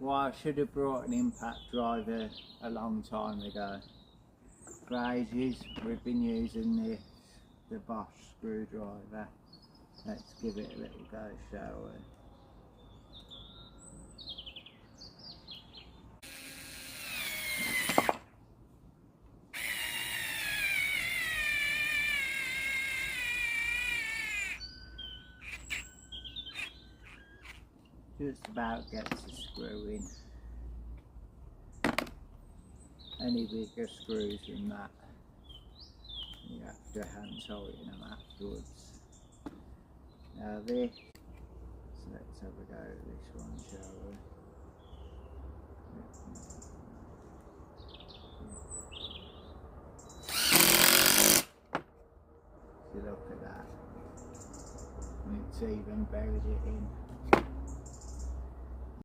why I should have brought an impact driver a long time ago. For ages we've been using the Bosch screwdriver. Let's give it a little go, shall we? Just about gets the screw in. Any bigger screws than that, you have to hand tighten them afterwards. Now this, so let's have a go at this one, shall we? So look at that, and it's even buried it in.